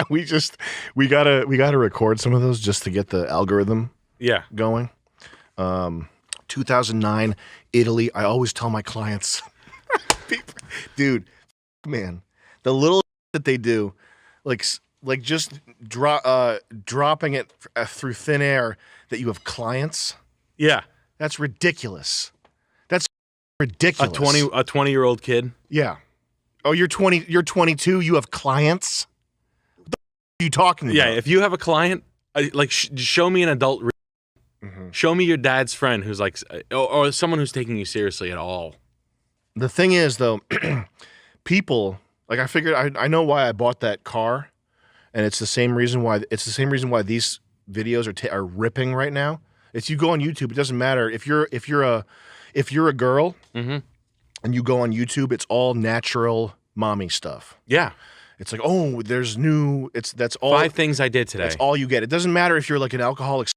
We gotta record some of those just to get the algorithm going. 2009 Italy. I always tell my clients, dude, man, the little that they do, like just dropping it through thin air that you have clients. Yeah, that's ridiculous. That's ridiculous. A 20-year-old kid. Yeah. Oh, you're 20. You're 22. You have clients. What the are you talking about? Yeah, if you have a client, show me an adult. Show me your dad's friend who's like, or someone who's taking you seriously at all. The thing is, though, people like I figured I know why I bought that car, and it's the same reason why these videos are ripping right now. It's you go on YouTube. It doesn't matter if you're a girl and you go on YouTube. It's all natural mommy stuff. Yeah. It's like, oh, that's all 5 things I did today. That's all you get. It doesn't matter if you're like an alcoholic.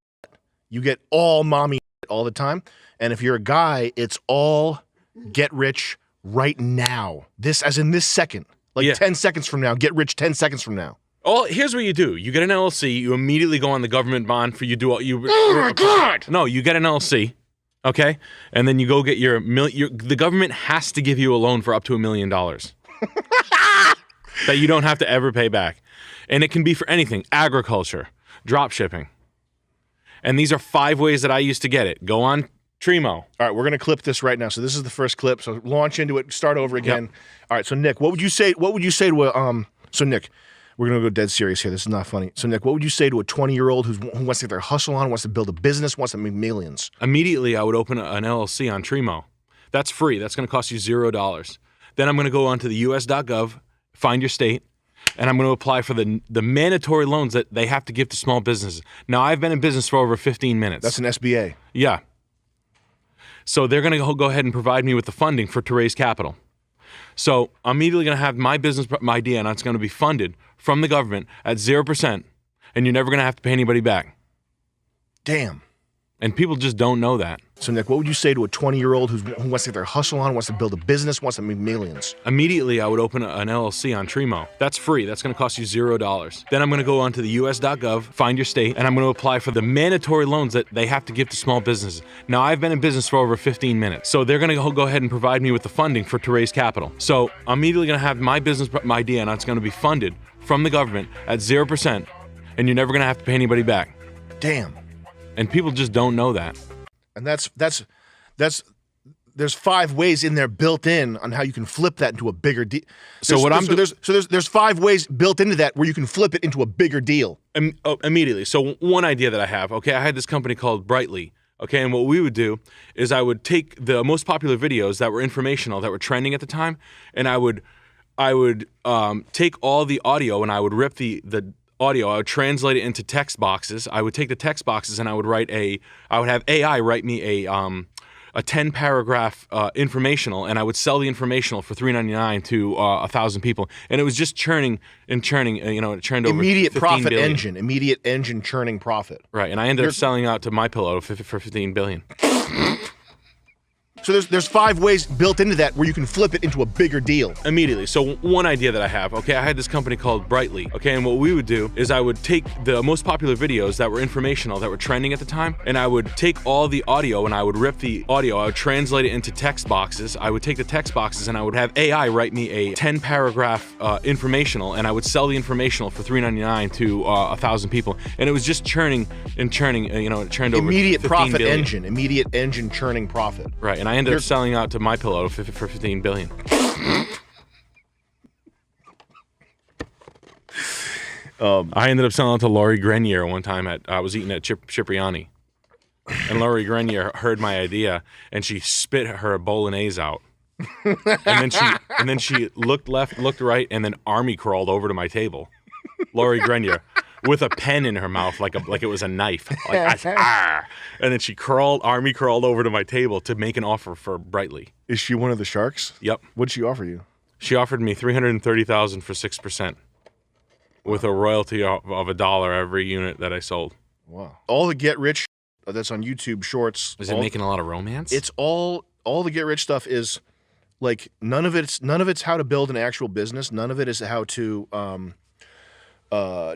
You get all mommy all the time. And if you're a guy, it's all get rich right now. This, as in this second, 10 seconds from now, get rich 10 seconds from now. Oh, here's what you do. You get an LLC. You immediately go on the government bond for Oh my God! No, you get an LLC, okay? And then you go get the government has to give you a loan for up to $1 million that you don't have to ever pay back. And it can be for anything, agriculture, drop shipping. And these are 5 ways that I used to get it. Go on Trimo. All right, we're going to clip this right now. So this is the first clip. So launch into it, start over again. Yep. All right, so Nick, what would you say to so Nick, we're going to go dead serious here. This is not funny. So Nick, what would you say to a 20-year-old who wants to get their hustle on, wants to build a business, wants to make millions? Immediately, I would open an LLC on Trimo. That's free. That's going to cost you $0. Then I'm going to go onto the us.gov, find your state, and I'm going to apply for the mandatory loans that they have to give to small businesses. Now, I've been in business for over 15 minutes. That's an SBA. Yeah. So they're going to go ahead and provide me with the funding to raise capital. So I'm immediately going to have my business idea, and it's going to be funded from the government at 0%, and you're never going to have to pay anybody back. Damn. And people just don't know that. So, Nick, what would you say to a 20-year-old who wants to get their hustle on, wants to build a business, wants to make millions? Immediately, I would open an LLC on Trimo. That's free. That's going to cost you $0. Then I'm going to go onto the us.gov, find your state, and I'm going to apply for the mandatory loans that they have to give to small businesses. Now, I've been in business for over 15 minutes. So they're going to go ahead and provide me with the funding to raise capital. So I'm immediately going to have my business idea, and it's going to be funded from the government at 0%, and you're never going to have to pay anybody back. Damn. And people just don't know that. And there's 5 ways in there built in on how you can flip that into a bigger deal. There's 5 ways built into that where you can flip it into a bigger deal. Immediately. So one idea that I have, okay, I had this company called Brightly. Okay, and what we would do is I would take the most popular videos that were informational, that were trending at the time, and I would take all the audio and I would rip the audio. I would translate it into text boxes. I would take the text boxes and I would have AI write me a 10-paragraph informational, and I would sell the informational for $3.99 to 1,000 people. And it was just churning and churning. It churned over immediate 15 profit billion. immediate engine churning profit. Right, and I ended up selling out to MyPillow for $15 billion. So there's 5 ways built into that where you can flip it into a bigger deal. Immediately. So one idea that I have, okay, I had this company called Brightly, okay, and what we would do is I would take the most popular videos that were informational, that were trending at the time, and I would take all the audio and I would rip the audio, I would translate it into text boxes. I would take the text boxes and I would have AI write me a 10-paragraph informational, and I would sell the informational for $3.99 to 1,000 people. And it was just churning and churning, it churned over immediate 15 profit billion. engine, immediate engine churning profit. Right, and I ended up selling out to MyPillow for $15 billion. I ended up selling out to Laurie Grenier one time I was eating at Cipriani. And Laurie Grenier heard my idea and she spit her bolognese out. and then she looked left, looked right, and then army crawled over to my table. Laurie Grenier. With a pen in her mouth, like it was a knife. And then she army crawled over to my table to make an offer for Brightly. Is she one of the sharks? Yep. What'd she offer you? She offered me $330,000 for 6%, with a royalty of $1 every unit that I sold. Wow. All the get rich that's on YouTube Shorts. Is it making a lot of romance? It's all the get rich stuff is like none of it's how to build an actual business. None of it is how to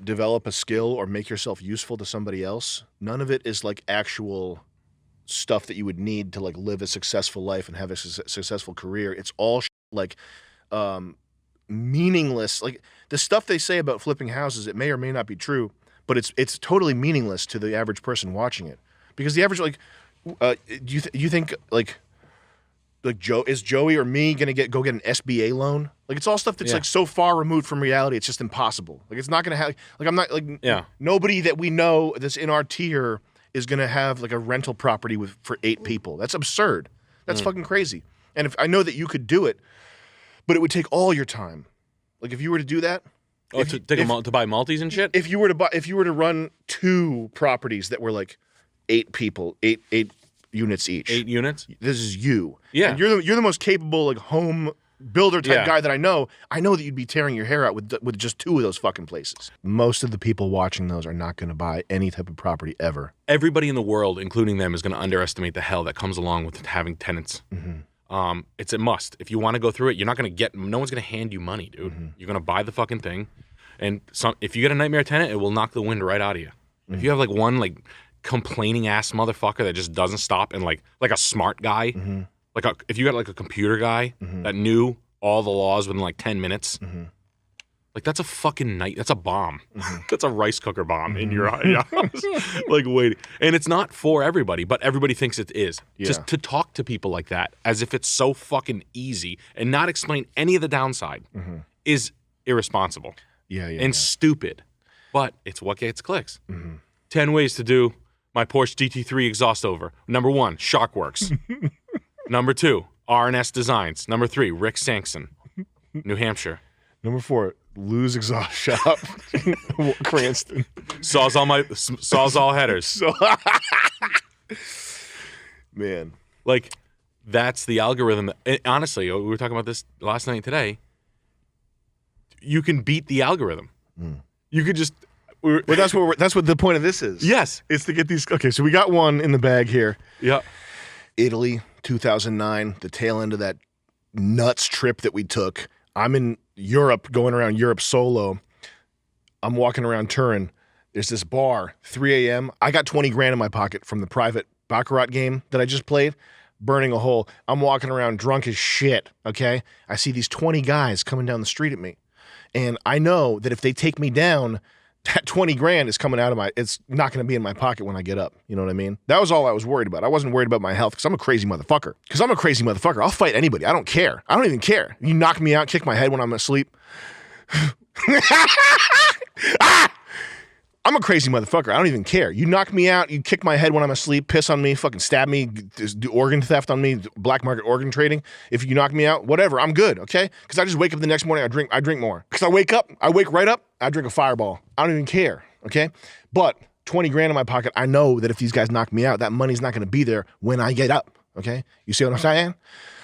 develop a skill or make yourself useful to somebody else. None of it is like actual stuff that you would need to like live a successful life and have a successful career. It's all like meaningless. Like the stuff they say about flipping houses, it may or may not be true, but it's totally meaningless to the average person watching it, because the average do you think like Joey or me gonna go get an SBA loan? Like it's all stuff that's like so far removed from reality, it's just impossible. Like it's not gonna have I'm not like nobody that we know that's in our tier is gonna have like a rental property for 8 people. That's absurd. That's fucking crazy. And if I know that you could do it, but it would take all your time. Like if you were to do that, to buy multis and shit. If you were to run 2 properties that were like 8 people, 8 units each. 8 units. This is you. Yeah. And you're the most capable like home builder type guy that I know. I know that you'd be tearing your hair out with just 2 of those fucking places. Most of the people watching those are not going to buy any type of property ever. Everybody in the world, including them, is going to underestimate the hell that comes along with having tenants. Mm-hmm. It's a must. If you want to go through it, you're not going to get. No one's going to hand you money, dude. Mm-hmm. You're going to buy the fucking thing, and if you get a nightmare tenant, it will knock the wind right out of you. Mm-hmm. If you have like one like complaining ass motherfucker that just doesn't stop, and like a smart guy. Mm-hmm. If you got like a computer guy that knew all the laws within like 10 minutes, like that's a fucking that's a bomb. That's a rice cooker bomb in your house. Like wait, and it's not for everybody, but everybody thinks it is. Yeah. Just to talk to people like that as if it's so fucking easy and not explain any of the downside is irresponsible. And stupid. But it's what gets clicks. 10 ways to do my Porsche GT3 exhaust over. Number 1, Sharkworks. Number 2, R&S Designs. Number 3, Rick Sankson, New Hampshire. Number 4, Lou's Exhaust Shop, Cranston. Sawzall headers. Man. Like, that's the algorithm. Honestly, we were talking about this last night and today. You can beat the algorithm. You could just... Well, that's what the point of this is. Yes. It's to get these... Okay, so we got one in the bag here. Yeah. Italy, 2009, the tail end of that nuts trip that we took. I'm in Europe, going around Europe solo. I'm walking around Turin. There's this bar, 3 a.m. I got 20 grand in my pocket from the private Baccarat game that I just played, burning a hole. I'm walking around drunk as shit, okay? I see these 20 guys coming down the street at me. And I know that if they take me down, that 20 grand is coming out of it's not going to be in my pocket when I get up. You know what I mean? That was all I was worried about. I wasn't worried about my health because I'm a crazy motherfucker. I'll fight anybody. I don't care. I don't even care. You knock me out, kick my head when I'm asleep. I'm a crazy motherfucker. I don't even care. You knock me out, you kick my head when I'm asleep, piss on me, fucking stab me, do organ theft on me, black market organ trading. If you knock me out, whatever, I'm good, okay? Because I just wake up the next morning, I drink more. Because I wake right up, I drink a Fireball. I don't even care, okay? But 20 grand in my pocket, I know that if these guys knock me out, that money's not going to be there when I get up, okay? You see what I'm saying?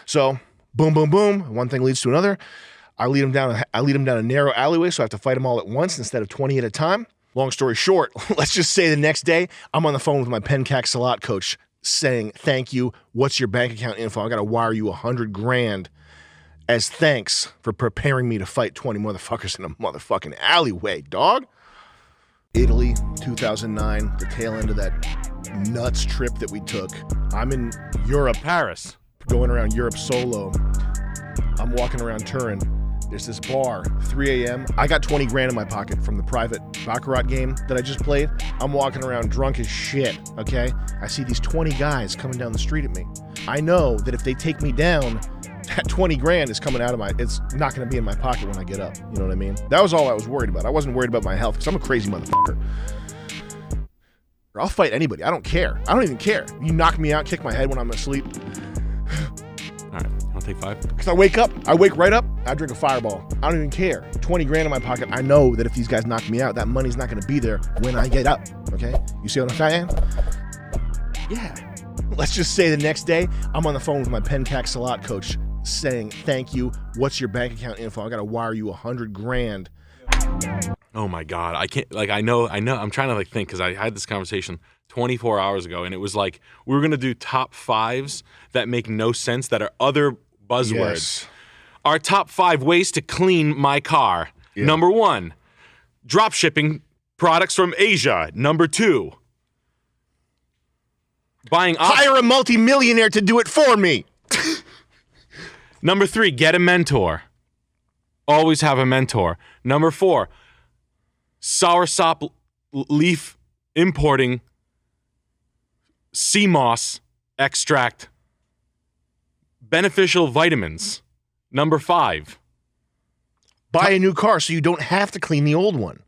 So, boom, boom, boom. One thing leads to another. I lead them down a narrow alleyway, so I have to fight them all at once instead of 20 at a time. Long story short, let's just say the next day, I'm on the phone with my Pencac Salat coach saying, thank you, what's your bank account info? I got to wire you 100 grand as thanks for preparing me to fight 20 motherfuckers in a motherfucking alleyway, dog. Italy, 2009, the tail end of that nuts trip that we took. I'm in Europe. Paris. Going around Europe solo. I'm walking around Turin. There's this bar, 3 a.m. I got 20 grand in my pocket from the private Baccarat game that I just played. I'm walking around drunk as shit, okay? I see these 20 guys coming down the street at me. I know that if they take me down, that 20 grand is coming out of it's not going to be in my pocket when I get up. You know what I mean? That was all I was worried about. I wasn't worried about my health because I'm a crazy motherfucker. I'll fight anybody. I don't care. I don't even care. You knock me out, kick my head when I'm asleep. All right, I'll take 5. Because I wake right up, I drink a Fireball. I don't even care. 20 grand in my pocket, I know that if these guys knock me out, that money's not going to be there when I get up, okay? You see what I'm saying? Yeah. Let's just say the next day, I'm on the phone with my Pencac Salat coach saying, thank you, what's your bank account info? I got to wire you 100 grand. Oh my God, I can't, I know, I'm trying to think because I had this conversation 24 hours ago and it was like, we were going to do top 5s that make no sense that are other buzzwords. Yes. Our top 5 ways to clean my car. Yeah. Number 1, Drop shipping products from Asia. Number 2. Hire a multimillionaire to do it for me. Number 3, get a mentor. Always have a mentor. Number 4, soursop leaf importing sea moss extract. Beneficial vitamins. Number 5, buy a new car so you don't have to clean the old one.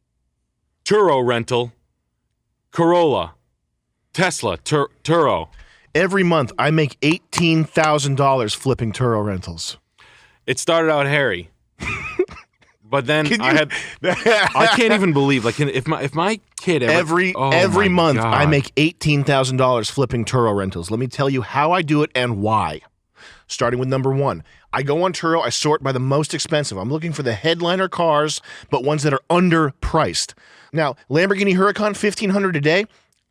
Turo rental. Corolla. Tesla. Turo. Every month, I make $18,000 flipping Turo rentals. It started out hairy. But then I can't even believe, like, if my kid every month I make $18,000 flipping Turo rentals. Let me tell you how I do it and why. Starting with number 1, I go on Turo, I sort by the most expensive. I'm looking for the headliner cars, but ones that are underpriced. Now, Lamborghini Huracan, $1,500 a day.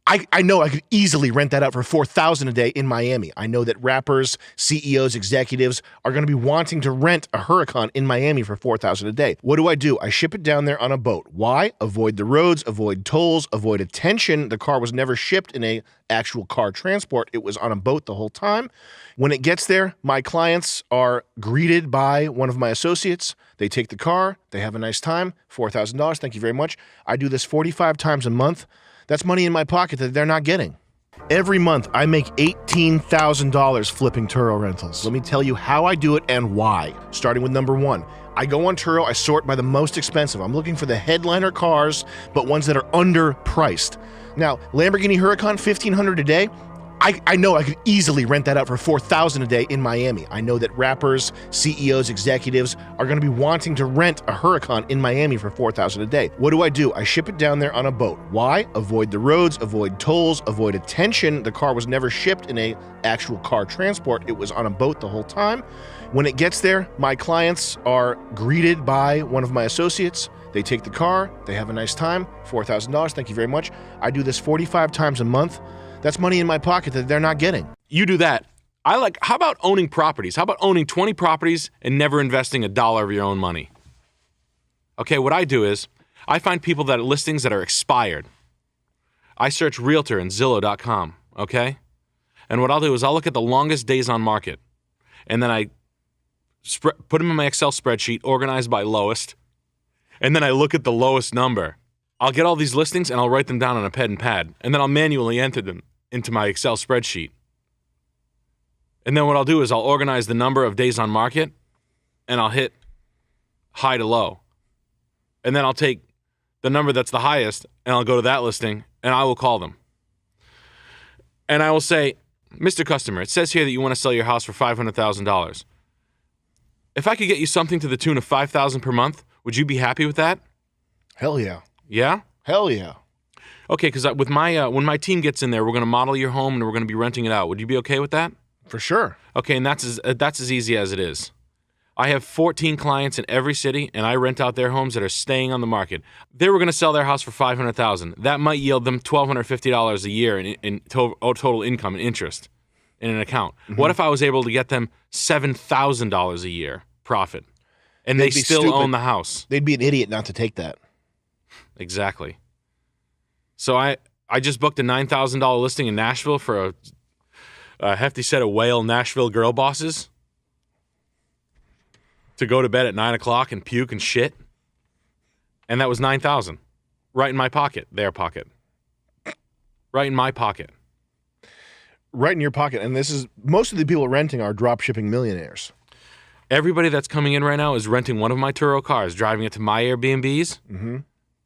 I know I could easily rent that out for $4,000 a day in Miami. I know that rappers, CEOs, executives are going to be wanting to rent a Huracan in Miami for $4,000 a day. What do? I ship it down there on a boat. Why? Avoid the roads, avoid tolls, avoid attention. The car was never shipped in a actual car transport. It was on a boat the whole time. When it gets there, my clients are greeted by one of my associates. They take the car. They have a nice time. $4,000. Thank you very much. I do this 45 times a month. That's money in my pocket that they're not getting. Every month, I make $18,000 flipping Turo rentals. Let me tell you how I do it and why. Starting with number 1, I go on Turo, I sort by the most expensive. I'm looking for the headliner cars, but ones that are underpriced. Now, Lamborghini Huracan, $1,500 a day. I know I could easily rent that out for $4,000 a day in Miami. I know that rappers, CEOs, executives are going to be wanting to rent a Huracan in Miami for $4,000 a day. What do? I ship it down there on a boat. Why? Avoid the roads, avoid tolls, avoid attention. The car was never shipped in a actual car transport. It was on a boat the whole time. When it gets there, my clients are greeted by one of my associates. They take the car. They have a nice time. $4,000. Thank you very much. I do this 45 times a month. That's money in my pocket that they're not getting. You do that. How about owning properties? How about owning 20 properties and never investing $1 of your own money? Okay, what I do is I find people that are listings that are expired. I search Realtor and Zillow.com, okay? And what I'll do is I'll look at the longest days on market. And then I put them in my Excel spreadsheet, organized by lowest. And then I look at the lowest number. I'll get all these listings and I'll write them down on a pen and pad. And then I'll manually enter them into my Excel spreadsheet. And then what I'll do is I'll organize the number of days on market and I'll hit high to low. And then I'll take the number that's the highest and I'll go to that listing and I will call them. And I will say, Mr. Customer, it says here that you want to sell your house for $500,000. If I could get you something to the tune of $5,000 per month, would you be happy with that? Hell yeah. Yeah? Hell yeah. Okay, because with my when my team gets in there, we're going to model your home and we're going to be renting it out. Would you be okay with that? For sure. Okay, and that's as easy as it is. I have 14 clients in every city, and I rent out their homes that are staying on the market. They were going to sell their house for $500,000. That might yield them $1,250 a year in total income and interest in an account. Mm-hmm. What if I was able to get them $7,000 a year profit, and they still own the house? They'd be an idiot not to take that. Exactly. So I just booked a $9,000 listing in Nashville for a hefty set of whale Nashville girl bosses to go to bed at 9 o'clock and puke and shit. And that was $9,000 right in my pocket, their pocket. Right in my pocket. Right in your pocket. And this is, most of the people renting are drop shipping millionaires. Everybody that's coming in right now is renting one of my Turo cars, driving it to my Airbnbs. Mm-hmm.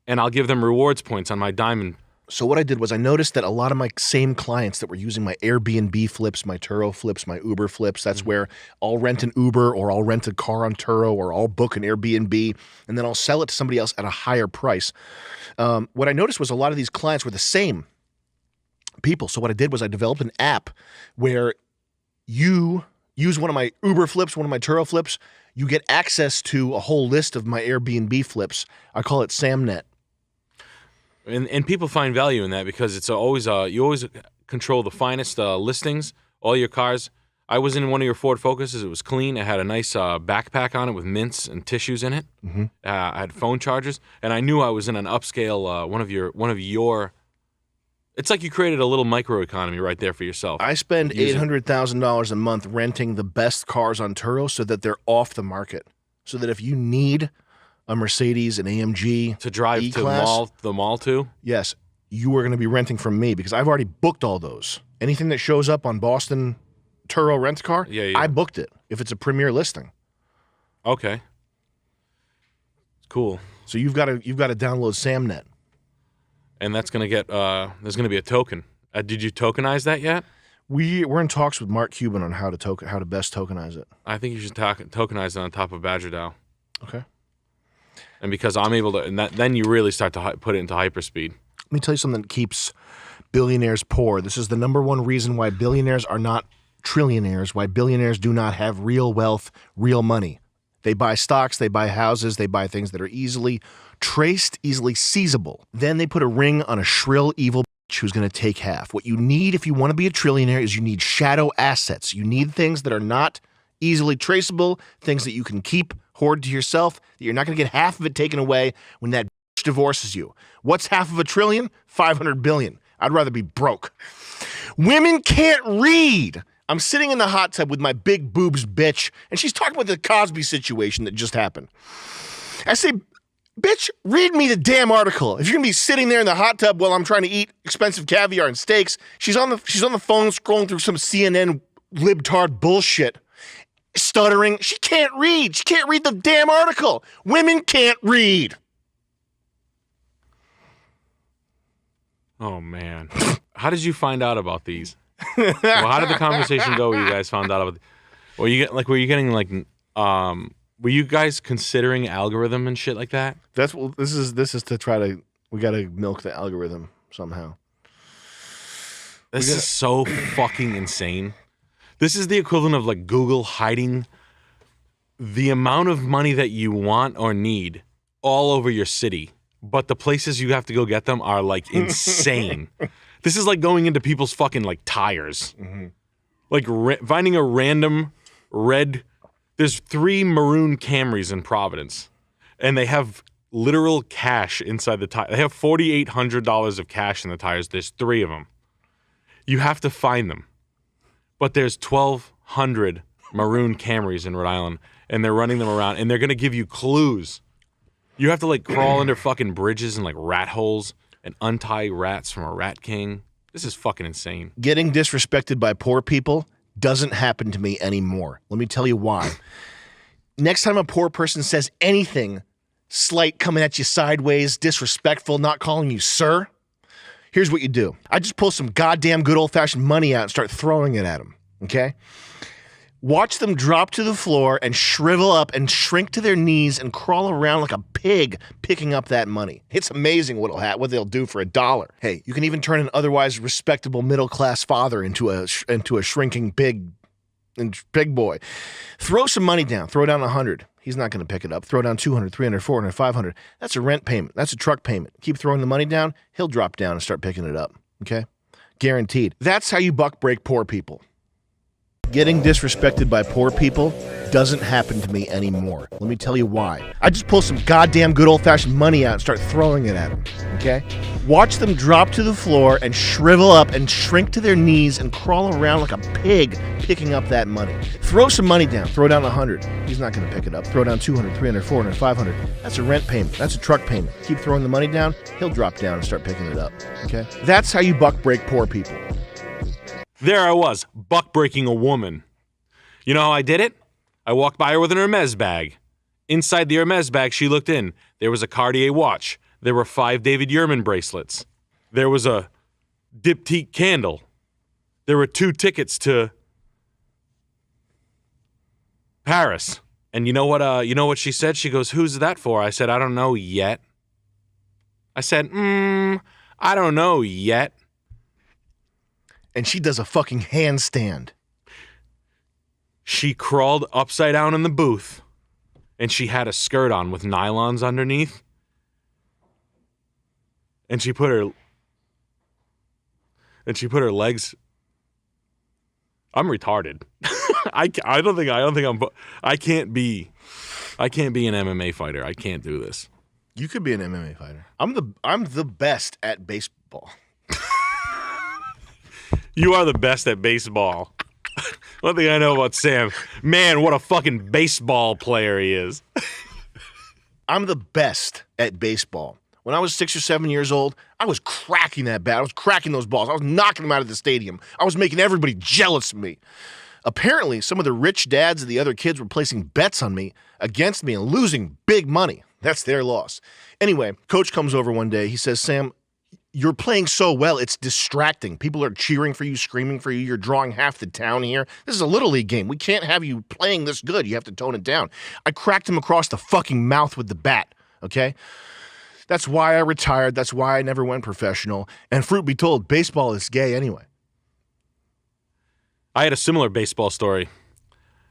And I'll give them rewards points on my diamond. So what I did was I noticed that a lot of my same clients that were using my Airbnb flips, my Turo flips, my Uber flips, that's where I'll rent an Uber or I'll rent a car on Turo or I'll book an Airbnb and then I'll sell it to somebody else at a higher price. What I noticed was a lot of these clients were the same people. So what I did was I developed an app where you use one of my Uber flips, one of my Turo flips, you get access to a whole list of my Airbnb flips. I call it SamNet. And people find value in that because it's always you always control the finest listings. All your cars I was in one of your Ford Focuses. It was clean. It had a nice backpack on it with mints and tissues in it. Mm-hmm. I had phone chargers, and I knew I was in an upscale one of your. It's like you created a little microeconomy right there for yourself. I spend $800,000 a month renting the best cars on Turo so that they're off the market. So that if you need a Mercedes, an AMG, to drive E-Class, to the mall too. yes, you are going to be renting from me because I've already booked all those. Anything that shows up on Boston Turo Rent a Car, I booked it if it's a premier listing. Okay. Cool. So you've got to download SamNet. And that's going to get there's going to be a token. Did you tokenize that yet? We're in talks with Mark Cuban on how to best tokenize it. I think you should tokenize it on top of Badger DAO. Okay. And because I'm able to, and then you really start to put it into hyperspeed. Let me tell you something that keeps billionaires poor. This is the number one reason why billionaires are not trillionaires, why billionaires do not have real wealth, real money. They buy stocks, they buy houses, they buy things that are easily traced, easily seizable. Then they put a ring on a shrill, evil bitch who's going to take half. What you need if you want to be a trillionaire is you need shadow assets. You need things that are not easily traceable, things that you can keep, hoard to yourself, that you're not going to get half of it taken away when that bitch divorces you. What's half of a trillion? 500 billion. I'd rather be broke. Women can't read. I'm sitting in the hot tub with my big boobs bitch, and she's talking about the Cosby situation that just happened. I say, bitch, read me the damn article. If you're gonna be sitting there in the hot tub while I'm trying to eat expensive caviar and steaks, she's on the phone scrolling through some CNN libtard bullshit, stuttering. She can't read. She can't read the damn article. Women can't read. Oh man, how did you find out about these? Well, how did the conversation go? Where you guys found out about? Were you guys considering algorithm and shit like that? This is to try to. We got to milk the algorithm somehow. This is so fucking insane. This is the equivalent of like Google hiding the amount of money that you want or need all over your city, but the places you have to go get them are like insane. This is like going into people's fucking like tires. Mm-hmm. Like finding a random red. There's 3 maroon Camrys in Providence, and they have literal cash inside the tire. They have $4,800 of cash in the tires. There's 3 of them. You have to find them. But there's 1,200 maroon Camrys in Rhode Island, and they're running them around, and they're going to give you clues. You have to like crawl under fucking bridges and like rat holes and untie rats from a rat king. This is fucking insane. Getting disrespected by poor people doesn't happen to me anymore. Let me tell you why. Next time a poor person says anything slight, coming at you sideways, disrespectful, not calling you sir, here's what you do. I just pull some goddamn good old-fashioned money out and start throwing it at them, okay? Watch them drop to the floor and shrivel up and shrink to their knees and crawl around like a pig picking up that money. It's amazing what they'll do for $1. Hey, you can even turn an otherwise respectable middle-class father into a shrinking pig boy. Throw some money down. Throw down 100. He's not going to pick it up. Throw down 200, 300, 400, 500. That's a rent payment. That's a truck payment. Keep throwing the money down. He'll drop down and start picking it up. Okay? Guaranteed. That's how you buck break poor people. Getting disrespected by poor people doesn't happen to me anymore. Let me tell you why. I just pull some goddamn good old-fashioned money out and start throwing it at them, okay? Watch them drop to the floor and shrivel up and shrink to their knees and crawl around like a pig picking up that money. Throw some money down. Throw down 100. He's not going to pick it up. Throw down 200, 300, 400, 500. That's a rent payment. That's a truck payment. Keep throwing the money down. He'll drop down and start picking it up, okay? That's how you buck break poor people. There I was, buck breaking a woman. You know how I did it? I walked by her with an Hermes bag. Inside the Hermes bag, she looked in. There was a Cartier watch. There were 5 David Yurman bracelets. There was a diptyque candle. There were 2 tickets to Paris. And you know what she said? She goes, "Who's that for?" I said, "I don't know yet." I said, I don't know yet. And she does a fucking handstand. She crawled upside down in the booth, and she had a skirt on with nylons underneath. And she put her legs. I'm retarded. I don't think I can't be an MMA fighter. I can't do this. You could be an MMA fighter. I'm the best at baseball. You are the best at baseball. One thing I know about Sam, man, what a fucking baseball player he is. I'm the best at baseball. When I was 6 or 7 years old, I was cracking that bat. I was cracking those balls. I was knocking them out of the stadium. I was making everybody jealous of me. Apparently, some of the rich dads of the other kids were placing bets on me against me and losing big money. That's their loss. Anyway, coach comes over one day. He says, Sam, you're playing so well, it's distracting. People are cheering for you, screaming for you. You're drawing half the town here. This is a Little League game. We can't have you playing this good. You have to tone it down. I cracked him across the fucking mouth with the bat, okay? That's why I retired. That's why I never went professional. And fruit be told, baseball is gay anyway. I had a similar baseball story.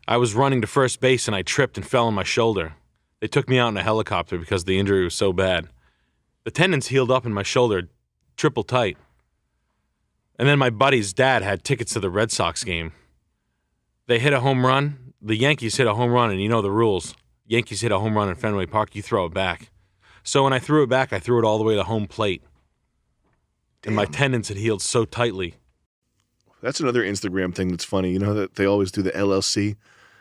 I was running to first base and I tripped and fell on my shoulder. They took me out in a helicopter because the injury was so bad. The tendons healed up in my shoulder triple tight. And then my buddy's dad had tickets to the Red Sox game. They hit a home run. The Yankees hit a home run, and you know the rules. Yankees hit a home run in Fenway Park, you throw it back. So when I threw it back, I threw it all the way to home plate. Damn. And my tendons had healed so tightly. That's another Instagram thing that's funny. You know that they always do the LLC?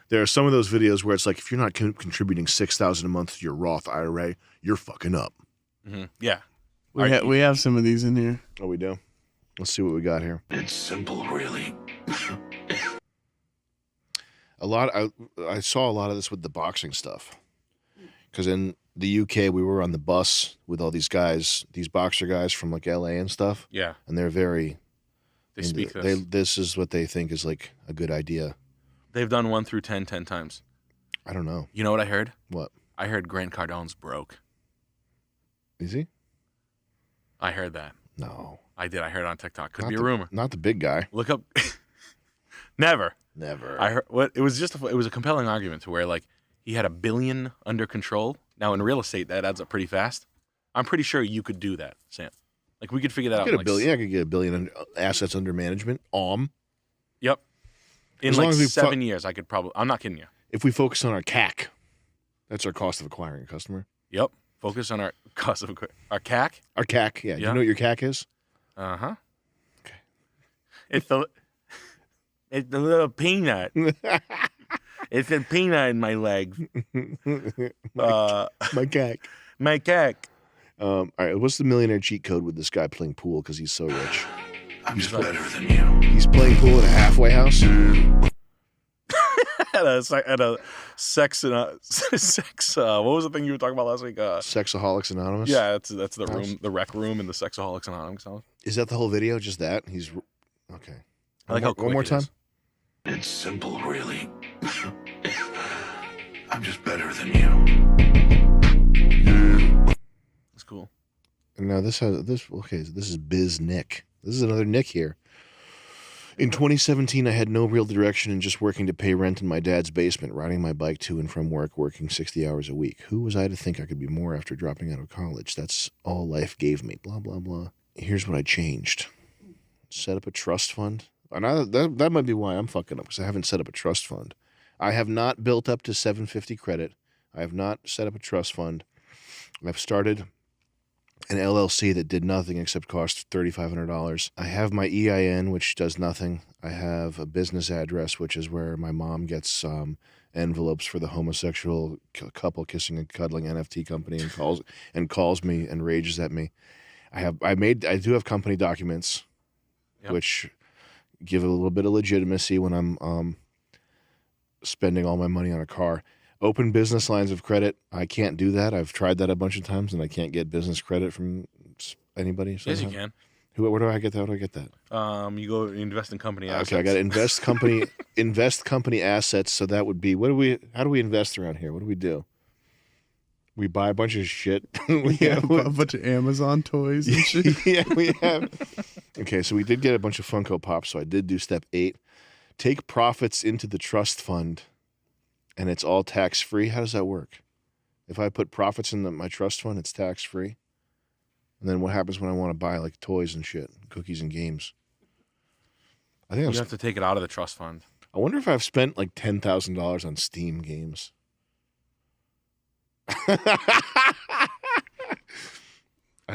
There are some of those videos where it's like, if you're not contributing $6,000 a month to your Roth IRA, you're fucking up. Mm-hmm. Yeah. We have some of these in here. Oh, we do? Let's see what we got here. It's simple, really. I saw a lot of this with the boxing stuff. Because in the UK, we were on the bus with all these guys, these boxer guys from like LA and stuff. Yeah. And they're very... They speak this. This is what they think is like a good idea. They've done 1 through 10 times. I don't know. You know what I heard? What? I heard Grant Cardone's broke. Is he? I heard that. No. I did. I heard it on TikTok. Could Not be a the- rumor. Not the big guy. Look up. Never. Never. It was a compelling argument to where like he had $1 billion under control. Now in real estate that adds up pretty fast. I'm pretty sure you could do that, Sam. Like we could figure that out. Get in, a billion. I could get $1 billion assets under management. Yep. In As like long as we 7 years, I could probably. I'm not kidding you. If we focus on our CAC, that's our cost of acquiring a customer. Yep. Focus on our cost of our CAC. Our CAC, yeah. Do Yeah. you know what your CAC is? Uh-huh. Okay. It's the little peanut. It's a peanut in my leg. My CAC. My CAC. All right, what's the millionaire cheat code with this guy playing pool because he's so rich? I'm just better than you. He's playing pool in a halfway house? At a sex what was the thing you were talking about last week? Sexaholics Anonymous? Yeah, that's the House. room, the rec room in the Sexaholics Anonymous house. Is that the whole video? Just that? He's... Okay. I like how quick One more it time? is. It's simple, really. I'm just better than you. It's cool. And now this is Biz Nick. This is another Nick here. In 2017, I had no real direction and just working to pay rent in my dad's basement, riding my bike to and from work, working 60 hours a week. Who was I to think I could be more after dropping out of college? That's all life gave me. Blah, blah, blah. Here's what I changed. Set up a trust fund. And that might be why I'm fucking up, because I haven't set up a trust fund. I have not built up to 750 credit. I have not set up a trust fund. I've started an LLC that did nothing except cost $3,500. I have my EIN, which does nothing. I have a business address, which is where my mom gets envelopes for the homosexual couple kissing and cuddling NFT company and calls me and rages at me. I do have company documents, Yep. which give a little bit of legitimacy when I'm spending all my money on a car. Open business lines of credit, I can't do that. I've tried that a bunch of times, and I can't get business credit from anybody. Yes, you somehow. can. Where do I get that? How do I get that? You go invest in company assets. Okay, I got to invest company assets. So that would be how do we invest around here? What do? We buy a bunch of shit. We have a bunch of Amazon toys and shit. Yeah, we have. Okay, so we did get a bunch of Funko Pops. So I did do step 8. Take profits into the trust fund, and it's all tax free. How does that work? If I put profits in my trust fund, it's tax free. And then what happens when I want to buy like toys and shit, cookies and games? I think You have to take it out of the trust fund. I wonder if I've spent like $10,000 on Steam games. I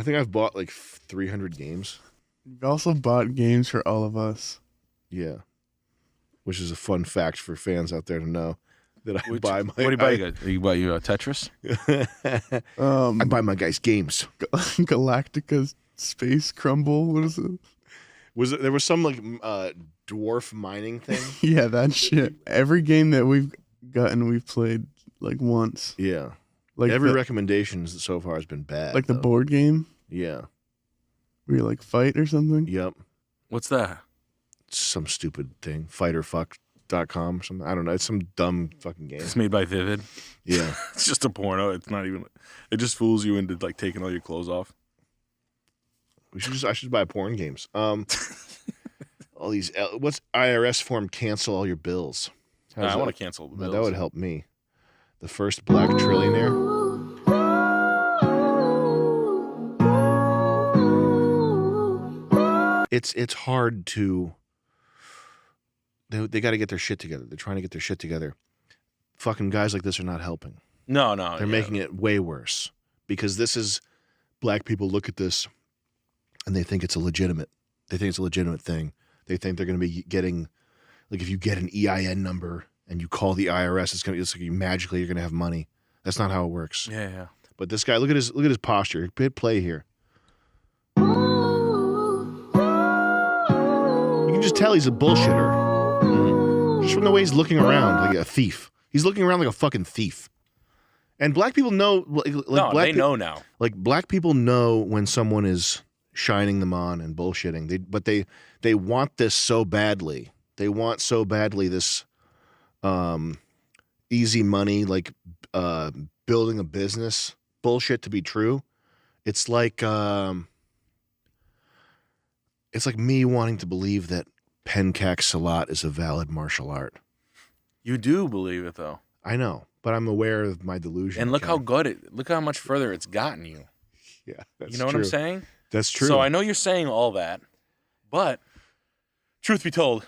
think I've bought like 300 games. You've also bought games for all of us. Yeah. Which is a fun fact for fans out there to know that I buy my. What do you buy? You buy you Tetris? I buy my guys games. Galactica Space Crumble. What is it? There was some like dwarf mining thing? Yeah, that shit. Every game that we've gotten, we've played like once. Yeah. Like every recommendation so far has been bad. Like the board game. Yeah. Where you like fight or something. Yep. What's that? Some stupid thing. Fighterfuck.com or something. I don't know. It's some dumb fucking game. It's made by Vivid. Yeah. It's just a porno. It's not even. It just fools you into like taking all your clothes off. I should buy porn games. All these. What's IRS form? Cancel all your bills. I want to cancel the bills. That would help me. The first black trillionaire. It's hard to. They got to get their shit together. They're trying to get their shit together. Fucking guys like this are not helping. No. They're making it way worse because this is black people look at this and they think it's a legitimate. They think it's a legitimate thing. They think they're going to be getting, like, if you get an EIN number and you call the IRS, it's like magically you're going to have money. That's not how it works. Yeah. But this guy, look at his posture. Hit play here. You can just tell he's a bullshitter. Just from the way he's looking around like a thief. He's looking around like a fucking thief. And black people know. They know now. Like black people know when someone is shining them on and bullshitting. But they want this so badly. They want so badly this easy money, like building a business bullshit to be true. It's like me wanting to believe that Pencak Silat is a valid martial art. You do believe it though. I know, but I'm aware of my delusion. And look how much further it's gotten you. Yeah, that's you know what I'm saying? That's true. So I know you're saying all that, but truth be told,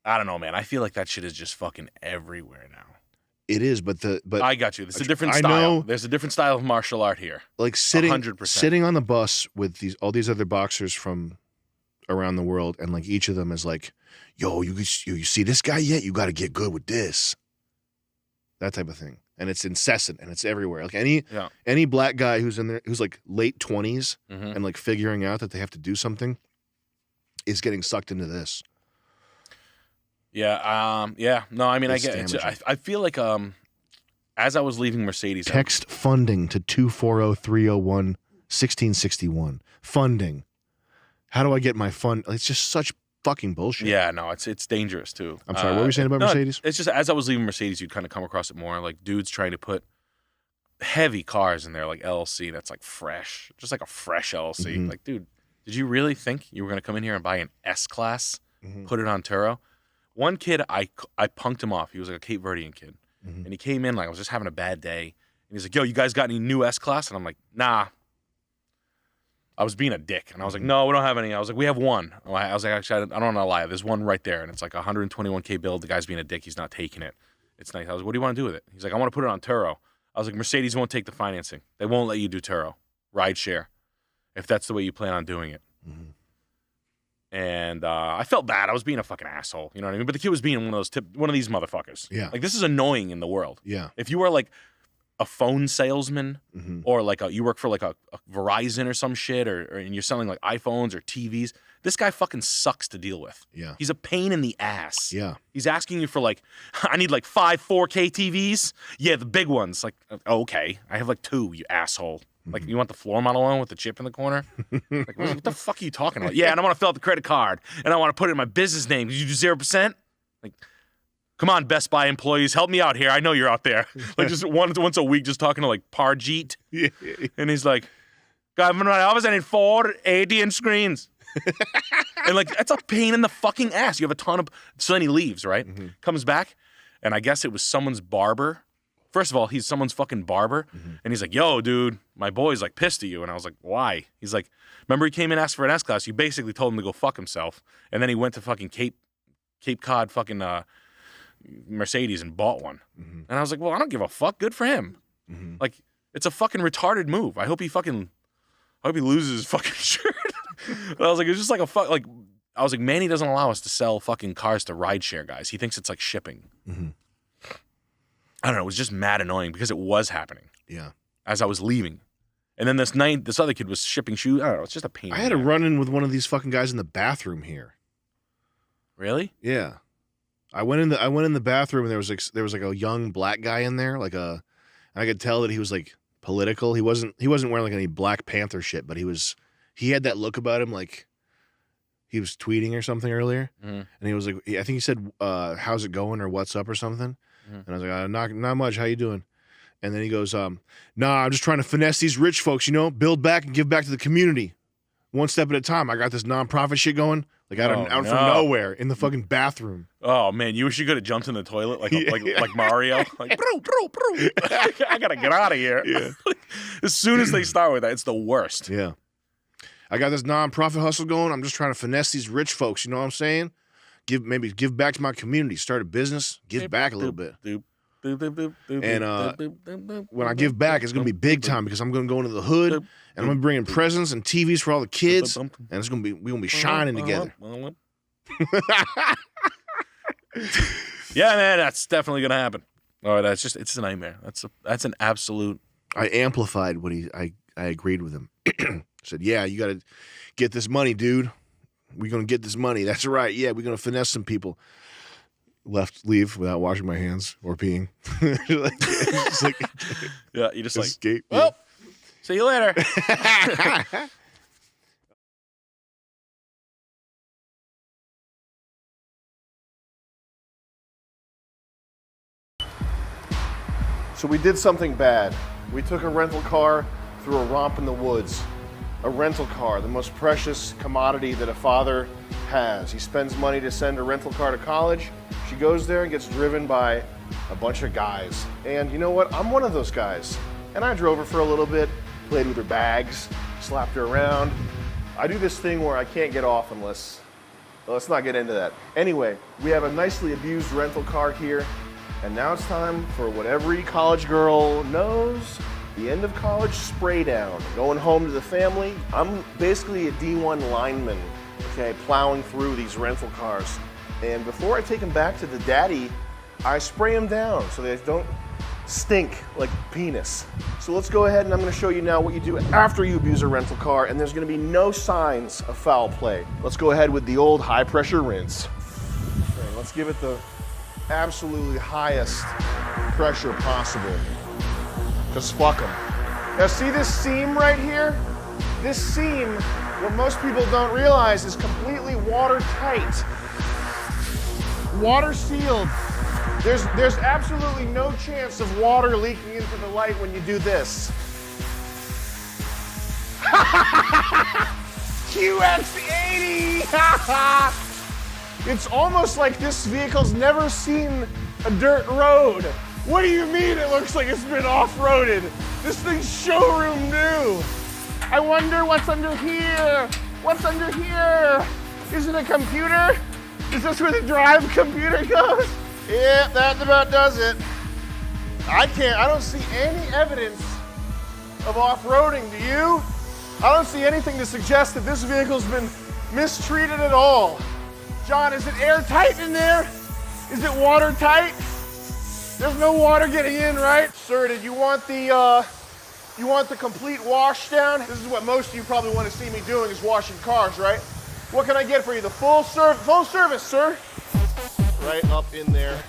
I don't know, man. I feel like that shit is just fucking everywhere now. It is, but I got you. It's a different I style. know, There's a different style of martial art here. Like sitting 100%. Sitting on the bus with all these other boxers from around the world, and like each of them is like, yo, you see this guy yet? You got to get good with this. That type of thing. And it's incessant and it's everywhere. Like any black guy who's in there, who's like late 20s and like figuring out that they have to do something is getting sucked into this. Yeah. No, I mean, It's I get it. I feel like as I was leaving Mercedes. Text funding to 240-301-1661. Funding. How do I get my fund? It's just such fucking bullshit. Yeah, no, it's dangerous too. I'm sorry, what were you saying about Mercedes? It's just as I was leaving Mercedes, you'd kind of come across it more, like dudes trying to put heavy cars in there, like LLC, that's like fresh, just like a fresh LLC. Mm-hmm. Like, dude, did you really think you were going to come in here and buy an S-Class, put it on Turo? One kid, I punked him off. He was like a Cape Verdean kid. And he came in like I was just having a bad day. And he's like, yo, you guys got any new S-Class? And I'm like, nah. I was being a dick. And I was like, no, we don't have any. I was like, we have one. I was like, actually, I don't want to lie. There's one right there. And it's like a $121K bill. The guy's being a dick. He's not taking it. It's nice. I was like, what do you want to do with it? He's like, I want to put it on Turo. I was like, Mercedes won't take the financing. They won't let you do Turo. Ride share. If that's the way you plan on doing it. And I felt bad. I was being a fucking asshole. You know what I mean? But the kid was being one of these motherfuckers. Yeah. Like, this is annoying in the world. Yeah. If you are like a phone salesman or like you work for like a Verizon or some shit or and you're selling like iPhones or TVs, this guy fucking sucks to deal with. Yeah. He's a pain in the ass. Yeah. He's asking you for like, I need like 5 4K TVs. Yeah, the big ones. Like, okay, I have like 2, you asshole. Like, you want the floor model one with the chip in the corner? Like, what the fuck are you talking about? Yeah, and I want to fill out the credit card and I want to put it in my business name. Did you do 0%? Like, come on, Best Buy employees, help me out here. I know you're out there. Like, just once a week, just talking to like Parjeet. Yeah. And he's like, Government office, I need 4 80-inch screens. And like, that's a pain in the fucking ass. You have a ton of. So then he leaves, right? Comes back, and I guess it was someone's barber. First of all, he's someone's fucking barber. And he's like, yo, dude, my boy's like pissed at you. And I was like, why? He's like, remember he came in and asked for an S-Class? You basically told him to go fuck himself. And then he went to fucking Cape Cape Cod fucking Mercedes and bought one. Mm-hmm. And I was like, well, I don't give a fuck. Good for him. Mm-hmm. Like, it's a fucking retarded move. I hope he loses his fucking shirt. But I was like, it's just like I was like, Manny doesn't allow us to sell fucking cars to rideshare guys. He thinks it's like shipping. Mm-hmm. I don't know. It was just mad annoying because it was happening Yeah. as I was leaving. And then this other kid was shipping shoes. I don't know. It's just a pain. I had a run-in with one of these fucking guys in the bathroom here. Really? Yeah. I went in the bathroom and there was like a young black guy in there, and I could tell that he was like political. He wasn't wearing like any Black Panther shit, but he had that look about him like he was tweeting or something earlier. Mm-hmm. And he was like, I think he said, how's it going or what's up or something. Mm-hmm. And I was like, not much. How you doing? And then he goes, nah, I'm just trying to finesse these rich folks, build back and give back to the community. One step at a time. I got this nonprofit shit going, like out from nowhere in the fucking bathroom. Oh man, you wish you could have jumped in the toilet like Mario. Like, bro. I gotta get out of here. Yeah. As soon as they start with that, it's the worst. Yeah. I got this nonprofit hustle going. I'm just trying to finesse these rich folks. You know what I'm saying? Give back to my community. Start a business. Give back a little bit. And when I give back, it's gonna be big time because I'm gonna go into the hood and I'm gonna bring in presents and TVs for all the kids, and we're gonna be shining together. Yeah, man, that's definitely gonna happen. Oh, it's a nightmare. That's an absolute. I amplified what I agreed with him. Said, yeah, you gotta get this money, dude. We're gonna get this money. That's right. Yeah, we're gonna finesse some people. Leave without washing my hands or peeing. Yeah, you just escape. Well, see you later. So we did something bad. We took a rental car through a romp in the woods. A rental car, the most precious commodity that a father has. He spends money to send a rental car to college. She goes there and gets driven by a bunch of guys. And you know what? I'm one of those guys. And I drove her for a little bit, played with her bags, slapped her around. I do this thing where I can't get off unless, well, let's not get into that. Anyway, we have a nicely abused rental car here. And now it's time for what every college girl knows, the end of college spray down. Going home to the family. I'm basically a D1 lineman, okay, plowing through these rental cars. And before I take them back to the daddy, I spray them down so they don't stink like penis. So let's go ahead and I'm gonna show you now what you do after you abuse a rental car, and there's gonna be no signs of foul play. Let's go ahead with the old high pressure rinse. Okay, let's give it the absolutely highest pressure possible. Just fuck them. Now see this seam right here? This seam, what most people don't realize, is completely watertight. Water sealed. There's absolutely no chance of water leaking into the light when you do this. QX80! It's almost like this vehicle's never seen a dirt road. What do you mean it looks like it's been off-roaded? This thing's showroom new. I wonder what's under here. What's under here? Is it a computer? Is this where the drive computer goes? Yeah, that about does it. I don't see any evidence of off-roading, do you? I don't see anything to suggest that this vehicle's been mistreated at all. John, is it airtight in there? Is it watertight? There's no water getting in, right? Sir, did you want the complete wash down? This is what most of you probably want to see me doing, is washing cars, right? What can I get for you? The full service, sir. Right up in there.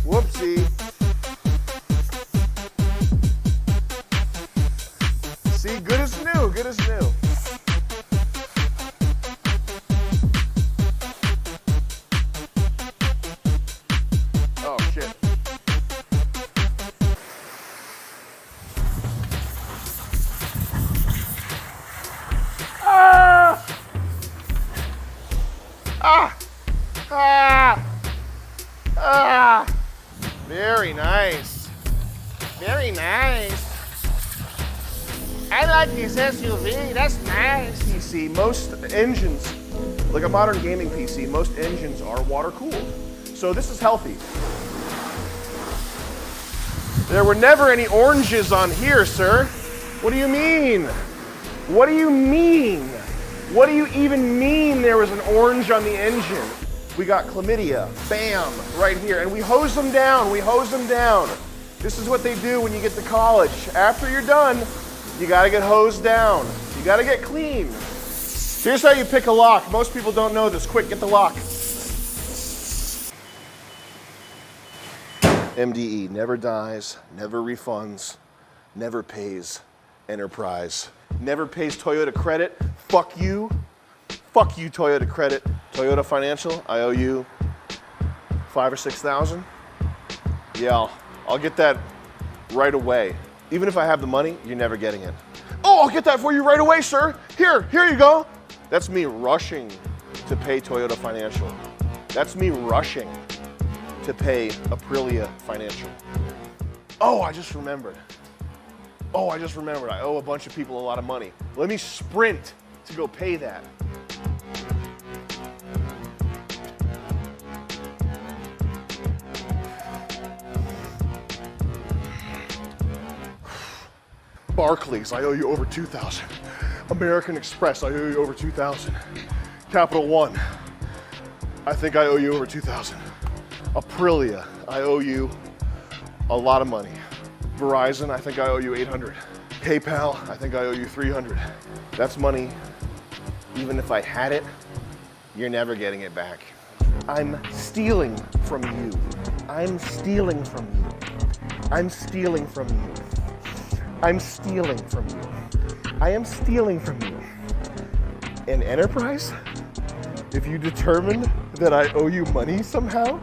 Whoopsie. See, good as new, good as new. Oh, shit. Ah! Ah! Ah! Ah! Very nice. Very nice. I like this SUV. That's nice. PC, most engines, like a modern gaming PC, most engines are water cooled. So this is healthy. There were never any oranges on here, sir. What do you mean? What do you mean? What do you even mean there was an orange on the engine? We got chlamydia, bam, right here. And we hose them down, we hose them down. This is what they do when you get to college. After you're done, you gotta get hosed down. You gotta get clean. Here's how you pick a lock. Most people don't know this. Quick, get the lock. MDE, never dies, never refunds, never pays. Enterprise. Never pays Toyota credit. Fuck you. Fuck you, Toyota credit. Toyota Financial, I owe you 5,000 or 6,000. Yeah, I'll get that right away. Even if I have the money, you're never getting it. Oh, I'll get that for you right away, sir. Here you go. That's me rushing to pay Toyota Financial. That's me rushing to pay Aprilia Financial. Oh, I just remembered. I owe a bunch of people a lot of money. Let me sprint to go pay that. Barclays, I owe you over 2,000. American Express, I owe you over 2,000. Capital One, I think I owe you over 2,000. Aprilia, I owe you a lot of money. Verizon, I think I owe you 800. PayPal, I think I owe you 300. That's money, even if I had it, you're never getting it back. I'm stealing from you. I'm stealing from you. I'm stealing from you. I'm stealing from you. I am stealing from you. And Enterprise, if you determine that I owe you money somehow,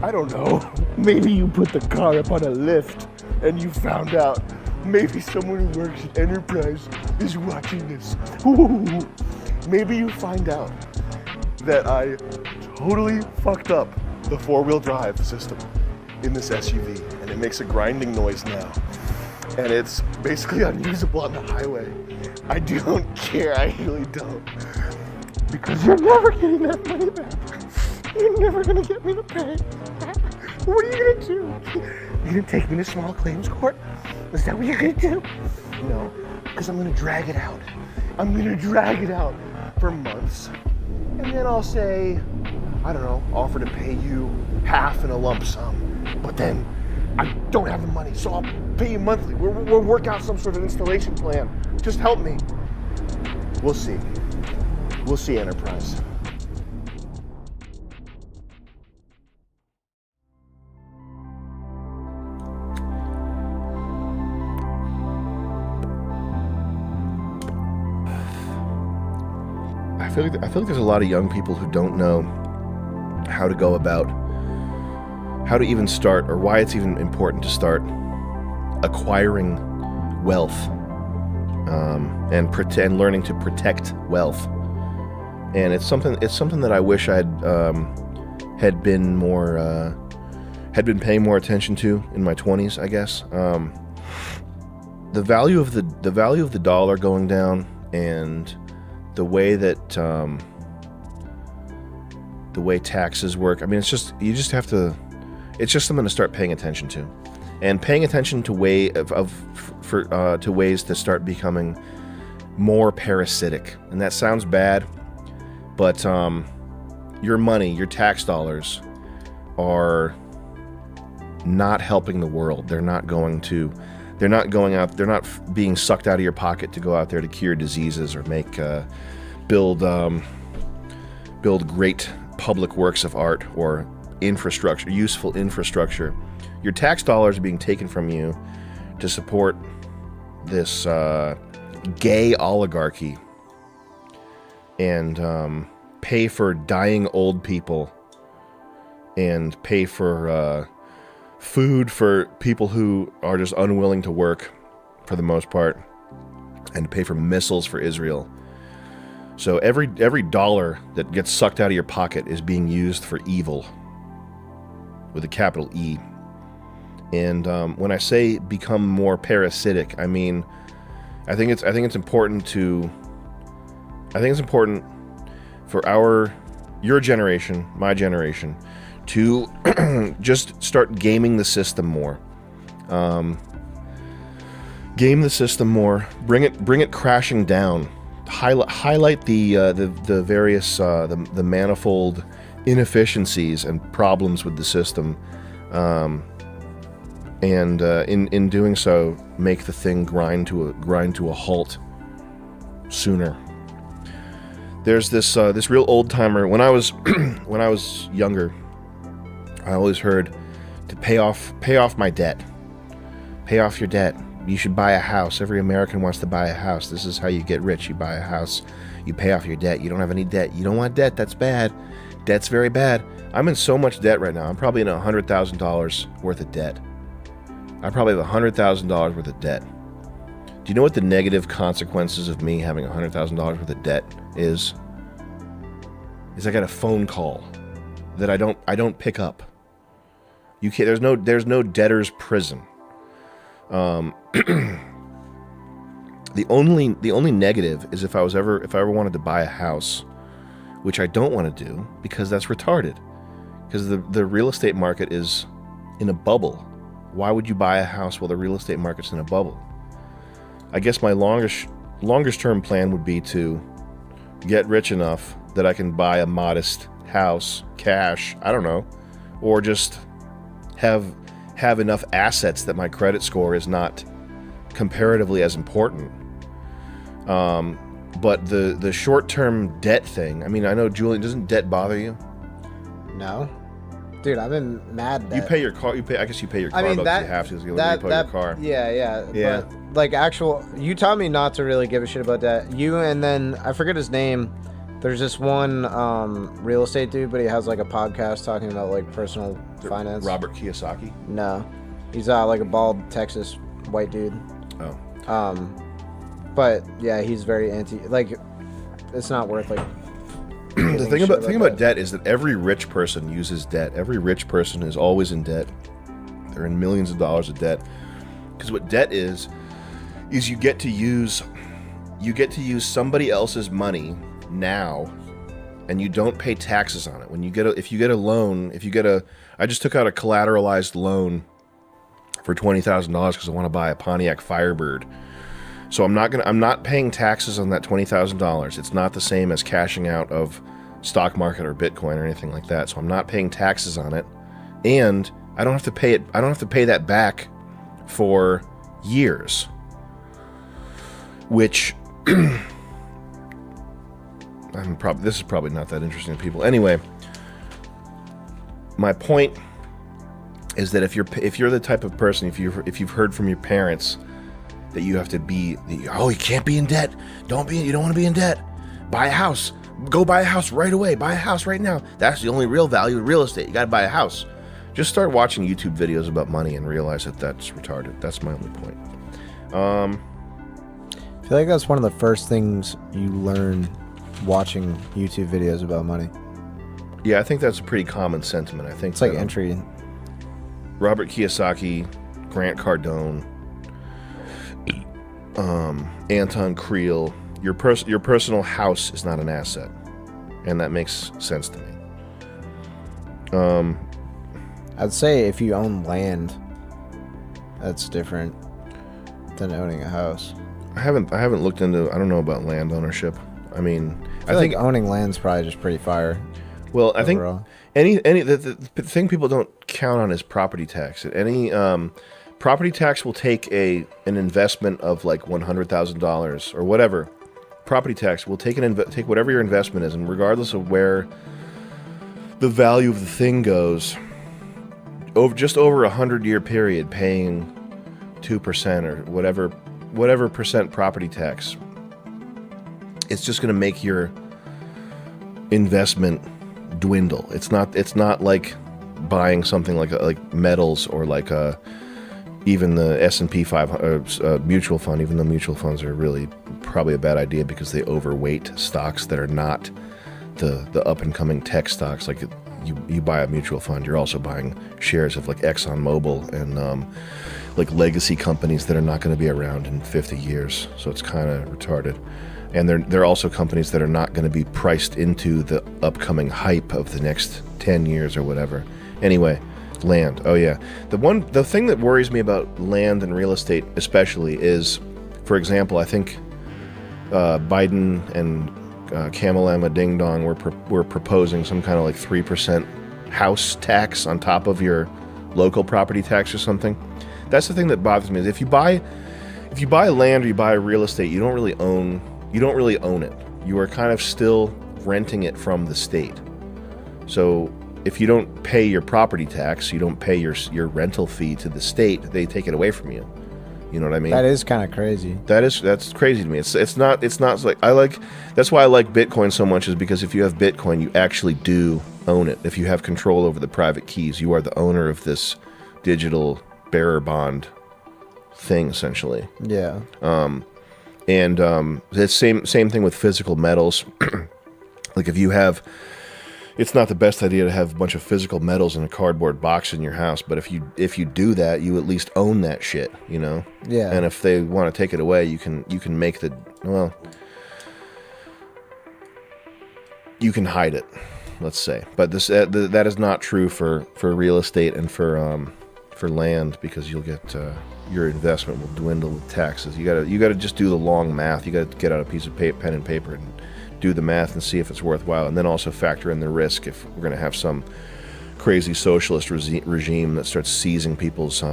I don't know, maybe you put the car up on a lift and you found out. Maybe someone who works at Enterprise is watching this. Ooh. Maybe you find out that I totally fucked up the four-wheel drive system in this SUV, and it makes a grinding noise now. And it's basically unusable on the highway. I don't care, I really don't. Because you're never getting that money back. You're never gonna get me to pay. What are you gonna do? You're gonna take me to small claims court? Is that what you're gonna do? No, because I'm gonna drag it out. I'm gonna drag it out for months. And then I'll say, I don't know, offer to pay you half in a lump sum. But then I don't have the money, so I'll pay you monthly. We'll work out some sort of installation plan. Just help me. We'll see. We'll see, Enterprise. I feel like there's a lot of young people who don't know how to go about, how to even start, or why it's even important to start acquiring wealth, and learning to protect wealth. And it's something that I wish I'd had been paying more attention to in my 20s, I guess. The value of the dollar going down, and the way that the way taxes work. I mean, it's just something to start paying attention to, and paying attention to to ways to start becoming more parasitic. And that sounds bad, but your money, your tax dollars, are not helping the world. They're not going out. They're not being sucked out of your pocket to go out there to cure diseases or build great public works of art or useful infrastructure. Your tax dollars are being taken from you to support this gay oligarchy and pay for dying old people and pay for food for people who are just unwilling to work for the most part, and pay for missiles for Israel. So every dollar that gets sucked out of your pocket is being used for evil with a capital E. And when I say become more parasitic, I mean I think it's important for your generation, my generation, to just start gaming the system more. Game the system more. Bring it crashing down. Highlight the various the manifold inefficiencies and problems with the system, and in doing so, make the thing grind to a halt sooner. There's this real old timer. When I was younger, I always heard to pay off my debt. Pay off your debt. You should buy a house. Every American wants to buy a house. This is how you get rich. You buy a house. You pay off your debt. You don't have any debt. You don't want debt. That's bad. Debt's very bad. I'm in so much debt right now. I'm probably in $100,000 worth of debt. I probably have $100,000 worth of debt. Do you know what the negative consequences of me having $100,000 worth of debt is? I got a phone call that I don't pick up. You can't. There's no debtor's prison. The only negative is if I ever wanted to buy a house, which I don't want to do because that's retarded. Because the real estate market is in a bubble. Why would you buy a house while the real estate market's in a bubble? I guess my longest term plan would be to get rich enough that I can buy a modest house, cash, I don't know, or just have enough assets that my credit score is not comparatively as important. But the short-term debt thing, I mean, I know, Julian, doesn't debt bother you? No. Dude, I've been mad that... You pay your car, I guess you pay your car bill because you have to, because you repo your car. Yeah. Yeah. But, like, you taught me not to really give a shit about that. You and then, I forget his name, there's this one real estate dude, but he has, like, a podcast talking about, like, personal finance. Robert Kiyosaki? No. He's, like, a bald Texas white dude. Oh. But, yeah, he's very like, it's not worth, like... The thing about debt is that every rich person uses debt. Every rich person is always in debt. They're in millions of dollars of debt. Because what debt is you get to use somebody else's money now, and you don't pay taxes on it. When you if you get a loan, I just took out a collateralized loan for $20,000 because I want to buy a Pontiac Firebird. So I'm not paying taxes on that $20,000. It's not the same as cashing out of stock market or Bitcoin or anything like that. So I'm not paying taxes on it, and I don't have to pay it. I don't have to pay that back for years. Which this is probably not that interesting to people. Anyway, my point is that if you're the type of person, if you've heard from your parents that you have to be, you can't be in debt. You don't want to be in debt. Buy a house. Go buy a house right away. Buy a house right now. That's the only real value of real estate. You got to buy a house. Just start watching YouTube videos about money and realize that that's retarded. That's my only point. I feel like that's one of the first things you learn watching YouTube videos about money. Yeah, I think that's a pretty common sentiment. I think it's like entry. Robert Kiyosaki, Grant Cardone, Anton Creel, your personal house is not an asset, and that makes sense to me. I'd say if you own land, that's different than owning a house. I haven't looked into. I don't know about land ownership. I mean, I think owning land's probably just pretty fire. Well, I think the thing people don't count on is property tax. Property tax will take an investment of like $100,000 or whatever. Property tax will take whatever your investment is, and regardless of where the value of the thing goes, just over 100-year period, paying 2% or whatever percent property tax, it's just going to make your investment dwindle. It's not like buying something like metals or like even the S&P 500 mutual fund. Even though mutual funds are really probably a bad idea because they overweight stocks that are not the up and coming tech stocks. Like you buy a mutual fund, you're also buying shares of like ExxonMobil and like legacy companies that are not going to be around in 50 years. So it's kind of retarded. And they're also companies that are not going to be priced into the upcoming hype of the next 10 years or whatever. Anyway, land. Oh yeah. The thing that worries me about land and real estate especially is, for example, I think Biden and Kamalama Ding Dong were proposing some kind of like 3% house tax on top of your local property tax or something. That's the thing that bothers me, is if you buy land or you buy real estate, you don't really own it. You are kind of still renting it from the state. So if you don't pay your property tax, you don't pay your rental fee to the state, they take it away from you. You know what I mean? That is kind of crazy. That's crazy to me. It's not like that's why I like Bitcoin so much, is because if you have Bitcoin, you actually do own it. If you have control over the private keys, you are the owner of this digital bearer bond thing, essentially. Yeah. And the same thing with physical metals. Like if you have, it's not the best idea to have a bunch of physical metals in a cardboard box in your house, but if you do that, you at least own that shit, you know? Yeah. And if they want to take it away, you can make you can hide it, let's say. But this that is not true for real estate and for land, because you'll get your investment will dwindle with taxes. You gotta just do the long math. You gotta get out a piece of pen and paper and do the math and see if it's worthwhile, and then also factor in the risk if we're going to have some crazy socialist regime that starts seizing people's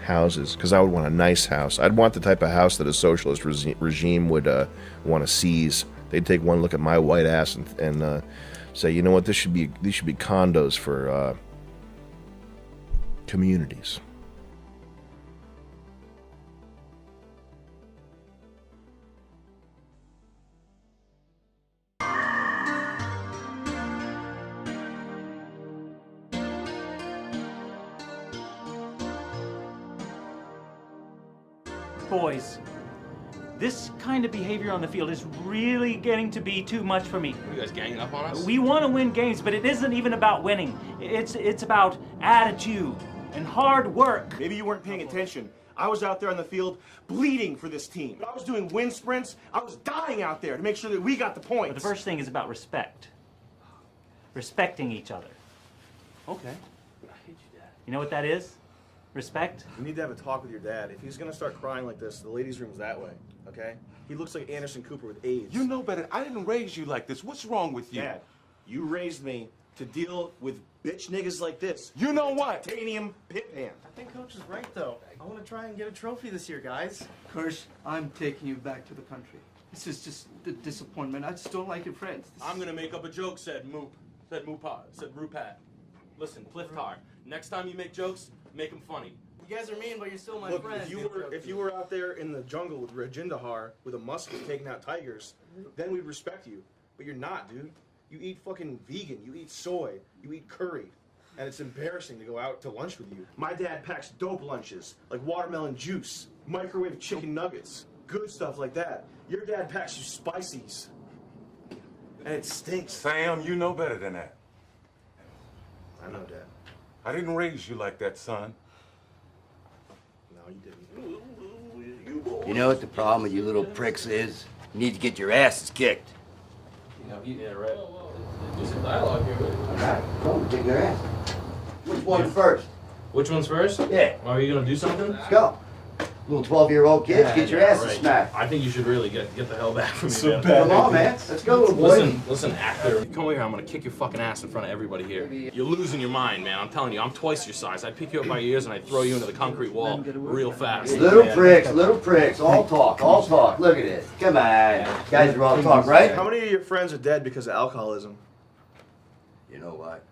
houses. Because I would want a nice house. I'd want the type of house that a socialist regime would want to seize. They'd take one look at my white ass and say, you know what, these should be condos for communities. Boys, this kind of behavior on the field is really getting to be too much for me. Are you guys ganging up on us? We want to win games, but it isn't even about winning. It's about attitude and hard work. Maybe you weren't paying attention. I was out there on the field bleeding for this team. I was doing wind sprints. I was dying out there to make sure that we got the points. But the first thing is about respect. Respecting each other. Okay. I hate you, Dad. You know what that is? Respect? You need to have a talk with your dad. If he's gonna start crying like this, the ladies' room's that way, okay? He looks like Anderson Cooper with AIDS. You know better. I didn't raise you like this. What's wrong with you? Dad, you raised me to deal with bitch niggas like this. You know what? Titanium pit hand. I think Coach is right, though. I want to try and get a trophy this year, guys. Coach, I'm taking you back to the country. This is just the disappointment. I just don't like your friends. I'm gonna make up a joke, said Rupat. Listen, Pliftar, next time you make jokes, make them funny. You guys are mean, but you're still my Look, friend. if you were out there in the jungle with Rajendahar with a musket taking out tigers, then we'd respect you. But you're not, dude. You eat fucking vegan. You eat soy. You eat curry. And it's embarrassing to go out to lunch with you. My dad packs dope lunches, like watermelon juice, microwave chicken nuggets, good stuff like that. Your dad packs you spices. And it stinks. Sam, you know better than that. I know, Dad. I didn't raise you like that, son. No, you didn't. You know what the problem with you little pricks is? You need to get your asses kicked. You know, yeah, right. Do some dialogue here. All right, come kick your ass. Which one's first? Which one's first? Yeah. Are you gonna do something? Let's go. Little 12-year-old kids, get your asses right. smacked. I think you should really get the hell back from me, man. Come on, man. Let's go, little boy. Listen, actor. Come over here. I'm gonna kick your fucking ass in front of everybody here. You're losing your mind, man. I'm telling you. I'm twice your size. I'd pick you up by your ears and I'd throw you into the concrete wall real fast. Little pricks. All talk. Look at this. Come on. Guys are all talk, right? How many of your friends are dead because of alcoholism? You know what?